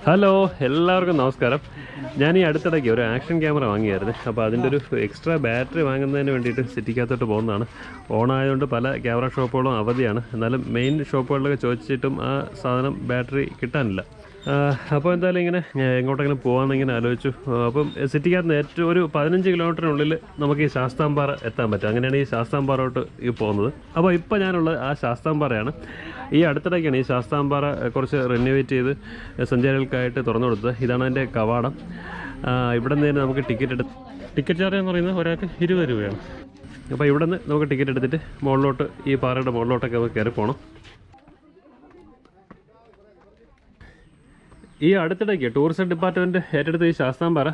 Hello, എല്ലാവർക്കും നമസ്കാരം. ഞാൻ ഈ അടുത്തിടയ്ക്ക് ഒരു ആക്ഷൻ ക്യാമറ വാങ്ങിയായിരുന്നു. അപ്പോൾ അതിൻ്റെ ഒരു എക്സ്ട്രാ ബാറ്ററി വാങ്ങുന്നതിന് വേണ്ടിയിട്ട് സിറ്റിക്കകത്തോട്ട് പോകുന്നതാണ്. ഓണായതുകൊണ്ട് പല ക്യാമറ ഷോപ്പുകളും അവധിയാണ്. എന്നാലും മെയിൻ ഷോപ്പുകളിലൊക്കെ ചോദിച്ചിട്ടും ആ സാധനം ബാറ്ററി കിട്ടാനില്ല. അപ്പോൾ എന്തായാലും ഇങ്ങനെ എങ്ങോട്ടെങ്കിലും പോകാമെന്നിങ്ങനെ ആലോചിച്ചു. അപ്പം സിറ്റിക്കകത്ത് നിന്ന് ഏറ്റവും ഒരു 15 കിലോമീറ്ററിനുള്ളിൽ നമുക്ക് ഈ ശാസ്താംപാറ എത്താൻ പറ്റും. അങ്ങനെയാണ് ഈ ശാസ്താംപാറോട്ട് ഈ പോകുന്നത്. അപ്പോൾ ഇപ്പോൾ ഞാനുള്ളത് ആ ശാസ്താംപാറയാണ്. ഈ അടുത്തിടയ്ക്കാണ് ഈ ശാസ്താംപാറ കുറച്ച് റിനോവേറ്റ് ചെയ്ത് സഞ്ചാരികൾക്കായിട്ട് തുറന്നു കൊടുത്തത്. ഇതാണ് അതിൻ്റെ കവാടം. ഇവിടെ നിന്ന് നമുക്ക് ടിക്കറ്റ് ചാർജ് എന്ന് പറയുന്നത് ഒരാൾക്ക് 20 രൂപയാണ്. അപ്പോൾ ഇവിടെ നിന്ന് നമുക്ക് ടിക്കറ്റ് എടുത്തിട്ട് മുകളിലോട്ട് ഈ പാറയുടെ മുകളിലോട്ടൊക്കെ നമുക്ക് കയറി പോകണം. ഈ അടുത്തിടയ്ക്ക് ടൂറിസം ഡിപ്പാർട്ട്മെൻറ്റ് ഏറ്റെടുത്ത ഈ ശാസ്താംപാറ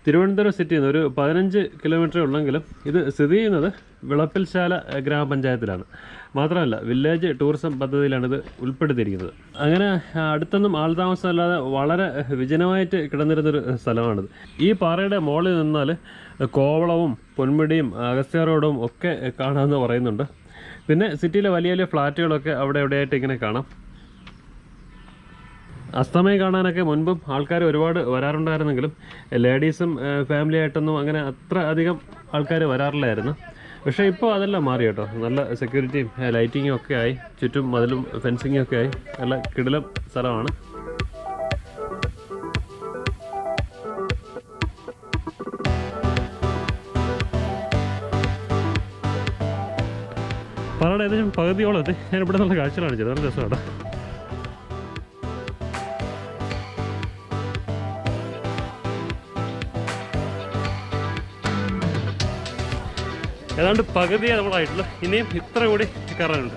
തിരുവനന്തപുരം സിറ്റിയിൽ നിന്ന് ഒരു 15 കിലോമീറ്റർ ഉള്ളെങ്കിലും ഇത് സ്ഥിതി ചെയ്യുന്നത് വിളപ്പിൽശാല ഗ്രാമപഞ്ചായത്തിലാണ്. മാത്രമല്ല വില്ലേജ് ടൂറിസം പദ്ധതിയിലാണിത് ഉൾപ്പെടുത്തിയിരിക്കുന്നത്. അങ്ങനെ അടുത്തൊന്നും ആൾതാമസമല്ലാതെ വളരെ വിജനമായിട്ട് കിടന്നിരുന്നൊരു സ്ഥലമാണിത്. ഈ പാറയുടെ മുകളിൽ നിന്നാൽ കോവളവും പൊന്മുടിയും അഗസ്ത്യ റോഡും ഒക്കെ കാണാമെന്ന് പറയുന്നുണ്ട്. പിന്നെ സിറ്റിയിലെ വലിയ വലിയ ഫ്ലാറ്റുകളൊക്കെ അവിടെ എവിടെയായിട്ട് ഇങ്ങനെ കാണാം. അസ്തമയം കാണാനൊക്കെ മുൻപും ആൾക്കാർ ഒരുപാട് വരാറുണ്ടായിരുന്നെങ്കിലും ലേഡീസും ഫാമിലി ആയിട്ടൊന്നും അങ്ങനെ അത്ര അധികം ആൾക്കാർ വരാറില്ലായിരുന്നു. പക്ഷേ ഇപ്പോൾ അതെല്ലാം മാറി കേട്ടോ. നല്ല സെക്യൂരിറ്റിയും ലൈറ്റിങ്ങും ഒക്കെ ആയി, ചുറ്റും മതിലും ഫെൻസിങ്ങും ഒക്കെ ആയി. നല്ല കിടിലം സ്ഥലമാണ്. പാറയുടെ ഏകദേശം പകുതിയോളം എത്തി. ഞാൻ ഇവിടെ നല്ല കാഴ്ച കാണിച്ചത്. നല്ല രസമാണ്. ഏതാണ്ട് പകുതിയെ നമ്മളായിട്ടുള്ളൂ. ഇനിയും ഇത്ര കൂടി കയറാനുണ്ട്.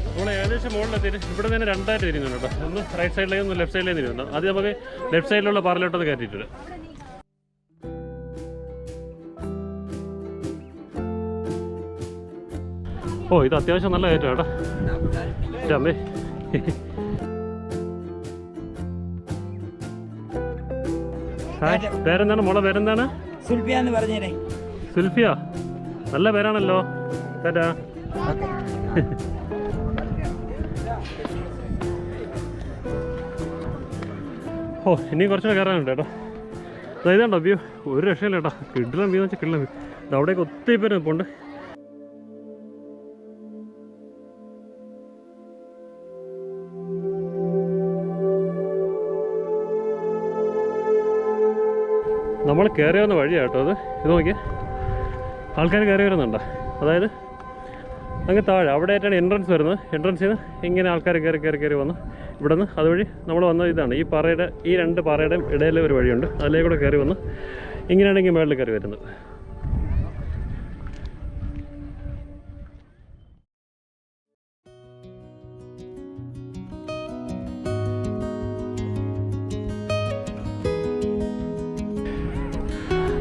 നമ്മൾ ഏകദേശം മുകളിലെത്തിയിട്ട് ഇവിടെ തന്നെ രണ്ടായിട്ട് തിരിഞ്ഞുണ്ട് കേട്ടോ. ഒന്ന് റൈറ്റ് സൈഡിലേക്ക് ഒന്ന് ലെഫ്റ്റ് സൈഡിലേക്ക് തിരിഞ്ഞുണ്ട്. ആദ്യം നമുക്ക് ലെഫ്റ്റ് സൈഡിലുള്ള പാറയിലോട്ടൊന്ന് കയറ്റിയിട്ടുണ്ട്. ഓ, ഇത് അത്യാവശ്യം നല്ല കയറ്റം കേട്ടോ. അമ്മേ, പേരെന്താണ് മോളെ? പേരെന്താണ്? സുൽഫിയ എന്ന് പറഞ്ഞേ. സുൽഫിയ, നല്ല പേരാണല്ലോ. കേട്ടാ. ഓ, ഇനിയും കുറച്ചുകൂടെ കയറാനുണ്ട് കേട്ടോ. ഇതാണ്ടോ വ്യൂ, ഒരു രക്ഷയില്ല കേട്ടോ. കിടിലം വ്യൂ എന്ന് വെച്ചാൽ കിടിലം വ്യൂ. അവിടേക്ക് ഒത്തിരി പേര് നിൽപ്പുണ്ട്. നമ്മൾ കയറി വന്ന വഴിയാണ് കേട്ടോ അത്. ഇത് നോക്കിയേ, ആൾക്കാർ കയറി വരുന്നുണ്ടോ? അതായത് അങ്ങ് താഴെ അവിടെയായിട്ടാണ് എൻട്രൻസ് വരുന്നത്. എൻട്രൻസിൽ നിന്ന് ഇങ്ങനെ ആൾക്കാർ കയറി വന്ന് ഇവിടെ നിന്ന് അതുവഴി നമ്മൾ വന്നത് ഇതാണ്. ഈ പാറയുടെ ഈ രണ്ട് പാറയുടെയും ഇടയിൽ ഒരു വഴിയുണ്ട്. അതിലേക്ക് കൂടെ കയറി വന്ന് ഇങ്ങനെയാണെങ്കിൽ മുകളിൽ കയറി വരുന്നത്.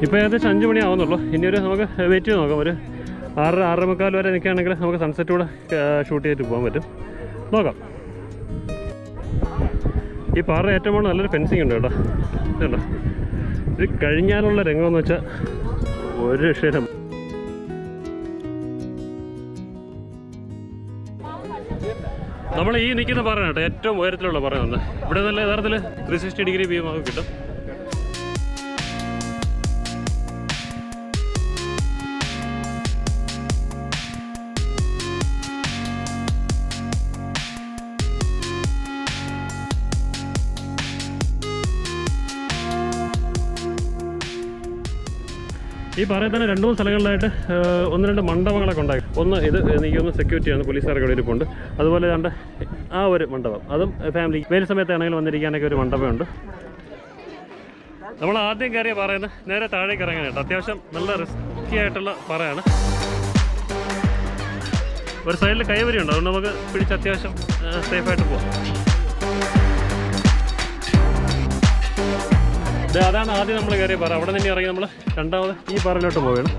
ഇപ്പോൾ ഏകദേശം 5 മണി ആവുന്നുള്ളൂ. ഇനിയൊരു നമുക്ക് വെയിറ്റ് ചെയ്ത് നോക്കാം. ഒരു 6-6:45 വരെ നിൽക്കുകയാണെങ്കിൽ നമുക്ക് സൺസെറ്റ് കൂടെ ഷൂട്ട് ചെയ്തിട്ട് പോകാൻ പറ്റും. നോക്കാം. ഈ പാറ ഏറ്റവും കൂടുതൽ നല്ലൊരു ഫെൻസിങ് ഉണ്ട് കേട്ടോ. ഇതുണ്ടോ? ഇത് കഴിഞ്ഞാലുള്ള രംഗമെന്ന് വെച്ചാൽ ഒരു രക്ഷയില്ല. നമ്മൾ ഈ നിൽക്കുന്ന പാറയാണ് കേട്ടോ ഏറ്റവും ഉയരത്തിലുള്ള പറയുന്നത്. ഇവിടെ നല്ല യഥാർത്ഥത്തിൽ 360 ഡിഗ്രി വ്യൂ നമുക്ക് കിട്ടും. ഈ പാറയിൽ തന്നെ 2-3 സ്ഥലങ്ങളിലായിട്ട് 1-2 മണ്ഡപങ്ങളൊക്കെ ഉണ്ടായി. ഒന്ന് ഇത് എനിക്കൊന്ന് സെക്യൂരിറ്റിയാണ്, പോലീസുകാരൊക്കെ ഇവിടെ ഇരിപ്പുണ്ട്. അതുപോലെ കണ്ട ആ ഒരു മണ്ഡപം, അതും ഫാമിലി വെയിൽ സമയത്താണെങ്കിലും വന്നിരിക്കാനൊക്കെ ഒരു മണ്ഡപമുണ്ട്. നമ്മൾ ആദ്യം കയറിയ പാറയിൽ നേരെ താഴേക്ക് ഇറങ്ങാനായിട്ട് അത്യാവശ്യം നല്ല റിസ്കി ആയിട്ടുള്ള പാറയാണ്. ഒരു സൈഡിൽ കൈവരിയുണ്ട്, അതുകൊണ്ട് നമുക്ക് പിടിച്ച് അത്യാവശ്യം സേഫായിട്ട് പോകാം. അതാണ് ആദ്യം നമ്മൾ കയറിയ പാറ. അവിടെ തന്നെ ഇറങ്ങി നമ്മൾ രണ്ടാമത് ഈ പാറയിലോട്ട് പോവുകയാണ്.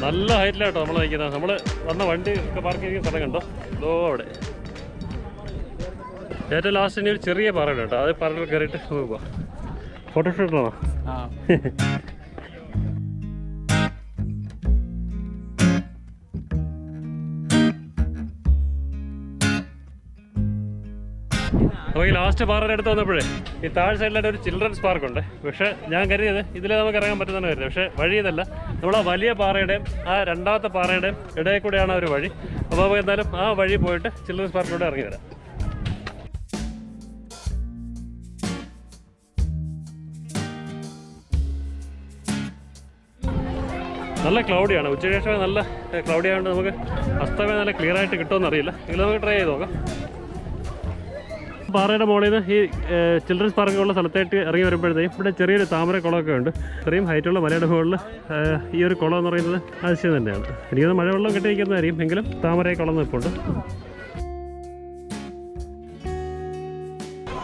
നല്ല ഹൈറ്റിലാട്ടോ നമ്മൾ നിൽക്കുന്നത്. നമ്മൾ വന്ന വണ്ടി ഒക്കെ പാർക്ക് ചെയ്തിരിക്കുന്ന സ്ഥലം കണ്ടോ? ഇതോ അവിടെ ഏറ്റവും ലാസ്റ്റ് ഇനി ഒരു ചെറിയ പാറയുണ്ട് കേട്ടോ, അത് പാറയിൽ കയറിയിട്ട് പോവാ. ഫോട്ടോഷൂട്ടാണോ? അപ്പോൾ ഈ ലാസ്റ്റ് പാറയുടെ അടുത്ത് വന്നപ്പോഴേ ഈ താഴ് സൈഡിലായിട്ട് ഒരു ചിൽഡ്രൻസ് പാർക്കുണ്ട്. പക്ഷേ ഞാൻ കരുതിയത് ഇതിൽ നമുക്ക് ഇറങ്ങാൻ പറ്റുന്നതാണ് കരുതിയത്. പക്ഷേ വഴി ഇതല്ല, നമ്മൾ ആ വലിയ പാറയുടെയും ആ രണ്ടാമത്തെ പാറയുടെയും ഇടയിൽ കൂടെയാണ് ഒരു വഴി. അപ്പോൾ നമുക്ക് എന്തായാലും ആ വഴി പോയിട്ട് ചിൽഡ്രൻസ് പാർക്കിലൂടെ ഇറങ്ങി വരാം. നല്ല ക്ലൗഡിയാണ്, ഉച്ചയ്ക്ക് ശേഷം നല്ല ക്ലൗഡി ആയതുകൊണ്ട് നമുക്ക് അസ്തമയം നല്ല ക്ലിയർ ആയിട്ട് കിട്ടുമെന്ന് അറിയില്ല. എങ്കിലും നമുക്ക് ട്രൈ ചെയ്ത് നോക്കാം. പാറയുടെ മുകളിൽ നിന്ന് ഈ ചിൽഡ്രൻസ് പാർക്കുള്ള സ്ഥലത്തായിട്ട് ഇറങ്ങി വരുമ്പോഴത്തേക്കും ഇവിടെ ചെറിയൊരു താമര കുളമൊക്കെ ഉണ്ട്. ഇത്രയും ഹൈറ്റുള്ള മലയുടെ മുകളിൽ ഈ ഒരു കുളം എന്ന് പറയുന്നത് അതിശയം തന്നെയാണ്. എനിക്കത് മഴവെള്ളം കെട്ടിയിരിക്കുന്നതായിരിക്കും, എങ്കിലും താമരയെ കുളം നിൽപ്പുണ്ട്.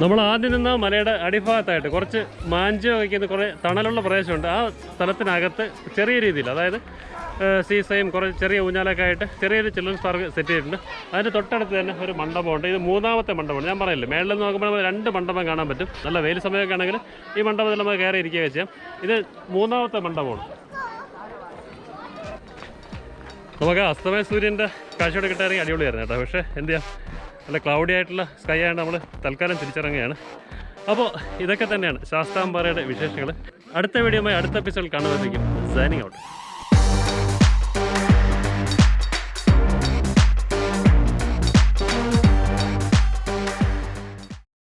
നമ്മൾ ആദ്യം നിന്ന മലയുടെ അടിഭാഗത്തായിട്ട് കുറച്ച് മാഞ്ചോ വയ്ക്കുന്ന കുറേ തണലുള്ള പ്രദേശമുണ്ട്. ആ സ്ഥലത്തിനകത്ത് ചെറിയ രീതിയിൽ, അതായത് സീസയും കുറേ ചെറിയ ഊഞ്ഞാലൊക്കെ ആയിട്ട് ചെറിയൊരു ചിൽഡ്രൻസ് പാർക്ക് സെറ്റ് ചെയ്തിട്ടുണ്ട്. അതിൻ്റെ തൊട്ടടുത്ത് തന്നെ ഒരു മണ്ഡപമുണ്ട്. ഇത് മൂന്നാമത്തെ മണ്ഡപമാണ്. ഞാൻ പറയില്ലേ, മേളിൽ നിന്ന് നോക്കുമ്പോൾ നമുക്ക് 2 മണ്ഡപം കാണാൻ പറ്റും. നല്ല വെയിൽ സമയമൊക്കെ ആണെങ്കിൽ ഈ മണ്ഡപത്തിൽ നമുക്ക് കയറി ഇരിക്കുകയൊക്കെ ചെയ്യാം. ഇത് മൂന്നാമത്തെ മണ്ഡപമാണ്. നമുക്ക് അസ്തമയ സൂര്യൻ്റെ കാഴ്ചയോടെ കിട്ടാനെങ്കിൽ അടിപൊളിയായിരുന്നു കേട്ടോ. പക്ഷേ എന്ത് ചെയ്യാം, നല്ല ക്ലൗഡി ആയിട്ടുള്ള സ്കൈ ആയതുകൊണ്ട് നമ്മൾ തൽക്കാലം തിരിച്ചിറങ്ങുകയാണ്. അപ്പോൾ ഇതൊക്കെ തന്നെയാണ് ശാസ്താംപാറയുടെ വിശേഷങ്ങൾ. അടുത്ത വീഡിയോയുമായി അടുത്ത എപ്പിസോഡിൽ കാണുന്നതായിരിക്കും. Signing out.